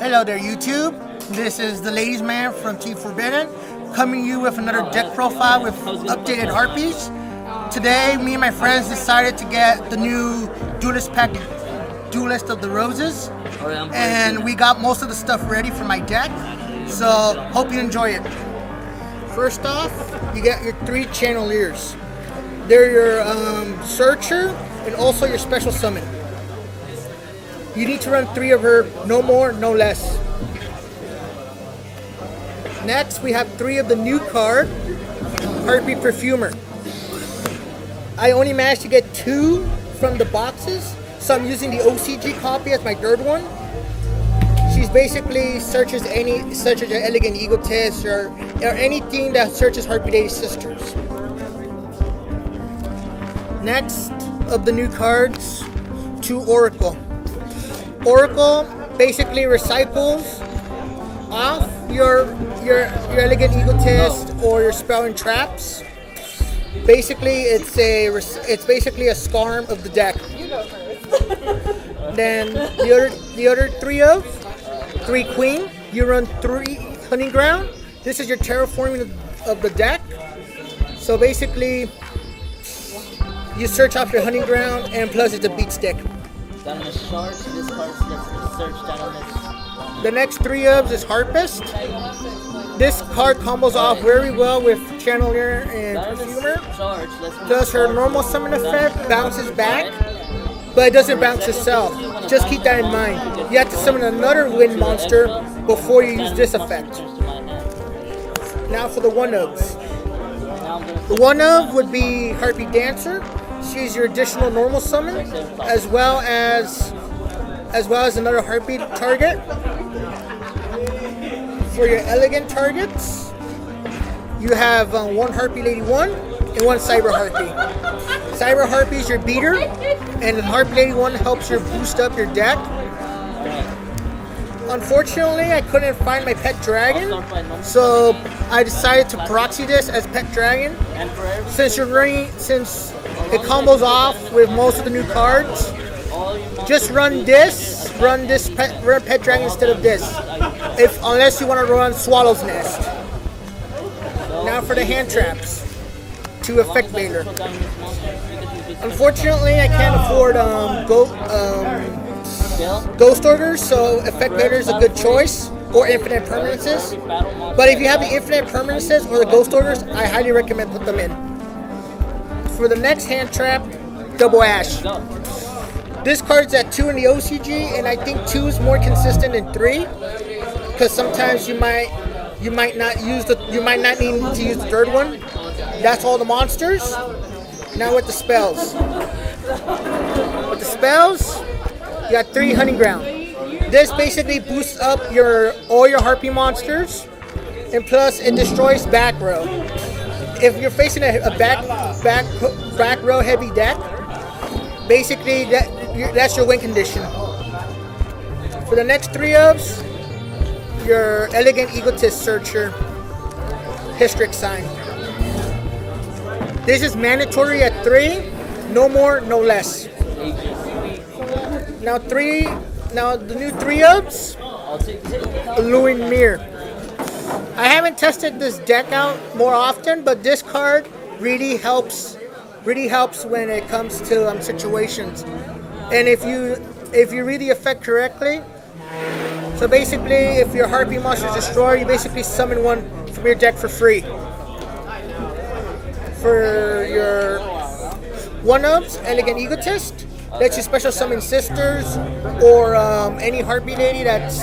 Hello there, YouTube. This is the ladies' man from Team Forbidden, coming to you with another deck profile with updated Harpies. Today, me and my friends decided to get the new Duelist pack, Duelist of the Roses, and we got most of the stuff ready for my deck. So, hope you enjoy it. First off, you got your 3 Channeliers. They're your Searcher and also your Special Summon. You need to run 3 of her, no more, no less. Next, we have 3 of the new card, Harpie Perfumer. I only managed to get 2 from the boxes, so I'm using the OCG copy as my 3rd one. She's basically searches any, such as an Elegant Egotist or anything that searches Harpie Lady Sisters. Next of the new cards, 2 Oracle. Oracle basically recycles off your Elegant Egotist or your Spell and Traps. Basically, it's basically a Scarm of the deck. Then the other 3 Queen. You run 3 Hunting Ground. This is your terraforming of the deck. So basically, you search off your Hunting Ground, and plus it's a beat stick. The next 3 ofs is Harpist. This card combos off very well with Channelier and Perfumer. Plus her normal summon effect bounces back, but it doesn't bounce itself. Just keep that in mind. You have to summon another wind monster before you use this effect. Now for the 1-ofs. The 1-of would be Harpie Dancer. She's your additional normal summon, as well as another Harpie target. For your elegant targets, you have 1 Harpie Lady 1 and 1 Cyber Harpie. Cyber Harpie is your beater, and the Harpie Lady 1 helps you boost up your deck. Unfortunately, I couldn't find my pet dragon, so I decided to proxy this as pet dragon. Since it combos off with most of the new cards, just run pet dragon instead of this, unless you want to run Swallow's Nest. Now for the hand traps, 2 Effect Veiler. Unfortunately, I can't afford Ghost Orders, so Effect Veiler is a good choice, or Infinite Permanences. But if you have the Infinite Permanences or the Ghost Orders, I highly recommend put them in. For the next hand trap, Double Ash. This card's at 2 in the OCG, and I think 2 is more consistent than 3, because sometimes you might not need to use the 3rd one. That's all the monsters. Now with the spells. With the spells, you got 3 Hunting Ground. This basically boosts up all your Harpie monsters, and plus it destroys back row. If you're facing a back row heavy deck, basically that's your win condition. For the next 3 ofs, your Elegant Egotist Searcher, Historic Sign. This is mandatory at 3, no more, no less. Now the new 3 ofs, Illumined Mirror. I haven't tested this deck out more often, but this card really helps when it comes to situations. And if you read the effect correctly, so basically if your Harpie monster is destroyed, you basically summon one from your deck for free. For your 1-ofs, Elegant Egotist, lets you special summon sisters or any Harpie Lady that's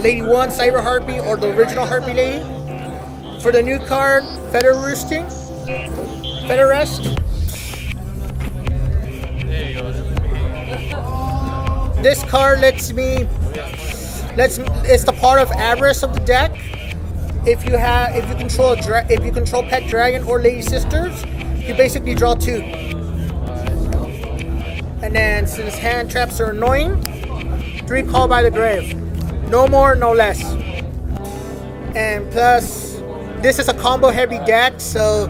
Lady 1, Cyber Harpie, or the original Harpie Lady. For the new card, Feather Rest. This card it's the part of Avarice of the deck. If you control pet dragon or Lady Sisters, you basically draw 2. And then since hand traps are annoying, 3 Call by the Grave. No more, no less. And plus, this is a combo heavy deck, so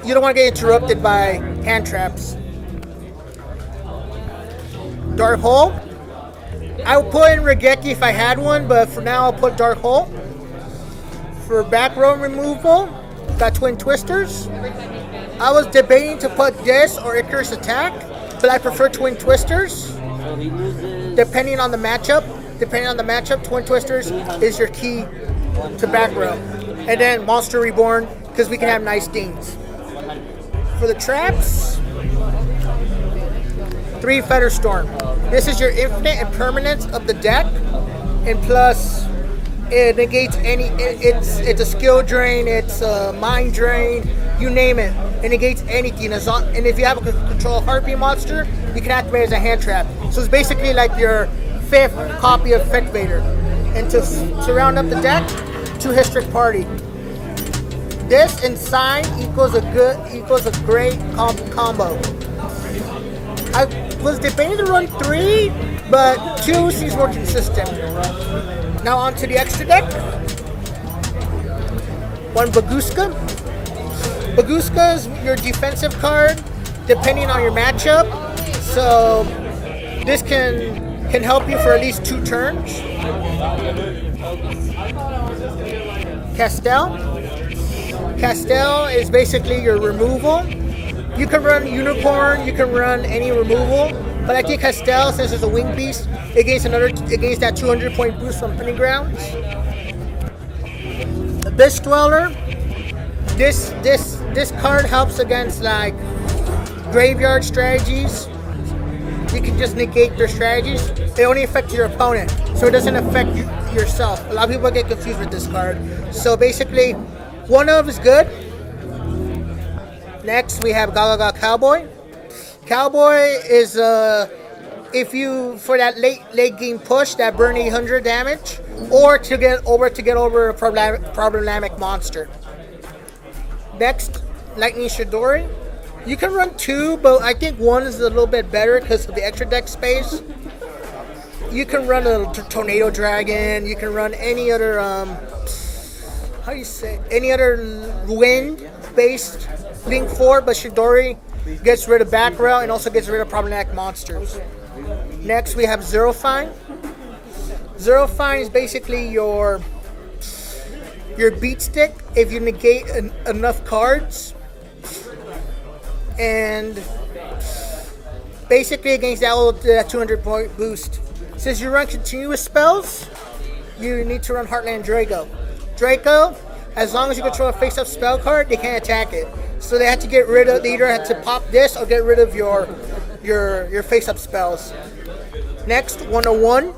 you don't want to get interrupted by hand traps. Dark Hole. I would put in Regeki if I had one, but for now I'll put Dark Hole. For back row removal, got Twin Twisters. I was debating to put this or Icarus Attack, but I prefer Twin Twisters. Depending on the matchup, Twin Twisters is your key to back row. And then Monster Reborn, because we can have nice things. For the traps, 3 Feather Storm. This is your infinite impermanence of the deck, and plus it negates any. It's a skill drain, it's a mind drain, you name it. It negates anything. And if you have a control Harpie monster, you can activate it as a hand trap. So it's basically like your 5th copy of Effect Vader. And to round up the deck, 2 Historic Party. This and Sign equals a great combo. I was debating to run 3, but 2 seems more consistent. Now on to the extra deck. 1 Baguska. Baguska is your defensive card, depending on your matchup. So this can help you for at least 2 turns. Castel is basically your removal. You can run Unicorn, you can run any removal, but I think Castel, since it's a wing beast, against that 200 point boost from Hunting Grounds. Abyss Dweller. This card helps against like graveyard strategies. You can just negate their strategies. It only affects your opponent, so it doesn't affect yourself. A lot of people get confused with this card. So basically, one of is good. Next, we have Galaga Cowboy. Cowboy is if you for that late game push that burn 800 damage, or to get over a problematic monster. Next, Lightning Shidori. You can run 2, but I think 1 is a little bit better because of the extra deck space. You can run a Tornado Dragon. You can run any other any other wind-based Link 4, but Shidori gets rid of back row and also gets rid of problematic monsters. Next, we have Zero Fine. Zero Fine is basically your beat stick if you negate enough cards, and basically against that 200 point boost. Since you run continuous spells, you need to run Heartland Draco. Draco, as long as you control a face-up spell card, they can't attack it. So they have to get rid of. They either have to pop this or get rid of your face-up spells. Next, 101.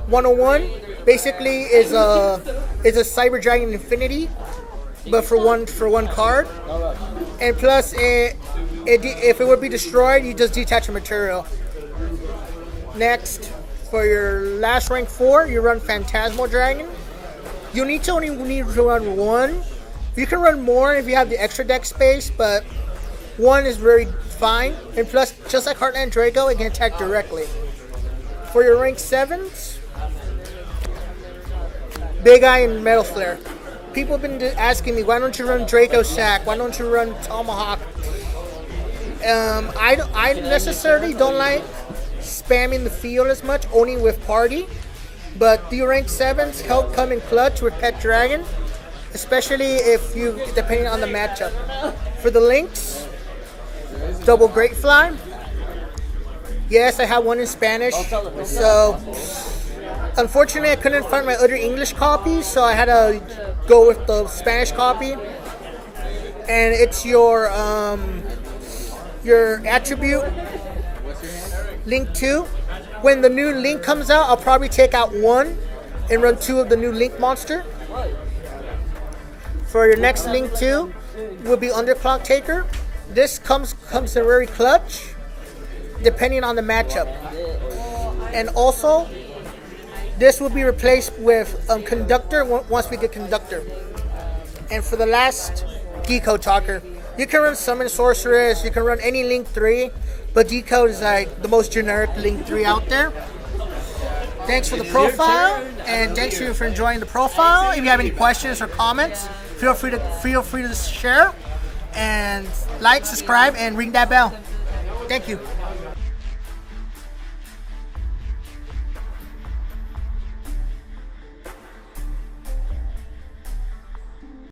101 basically is a Cyber Dragon Infinity, but for one card. And plus, if it would be destroyed, you just detach a material. Next, for your last rank 4, you run Phantasmal Dragon. You only need to run 1. You can run more if you have the extra deck space, but 1 is very fine. And plus, just like Heartland Draco, it can attack directly. For your rank 7s, Big Eye and Metal Flare. People have been asking me, why don't you run Draco Sack? Why don't you run Tomahawk? I necessarily don't like spamming the field as much, only with party. But the rank 7s help come in clutch with Pet Dragon, especially depending on the matchup. For the links, Double Great Fly. Yes, I have one in Spanish. So, unfortunately, I couldn't find my other English copy, so I had to go with the Spanish copy. And it's your attribute, Link 2. When the new Link comes out, I'll probably take out 1 and run 2 of the new Link monster. For your next Link 2 will be Underclock Taker. This comes in very clutch, depending on the matchup. And also, this will be replaced with Conductor once we get Conductor. And for the last Decode Talker, you can run Summon Sorceress, you can run any Link 3, but Decode is like the most generic Link 3 out there. Thanks for the profile, and thanks for enjoying the profile. If you have any questions or comments, feel free to share, and like, subscribe, and ring that bell. Thank you.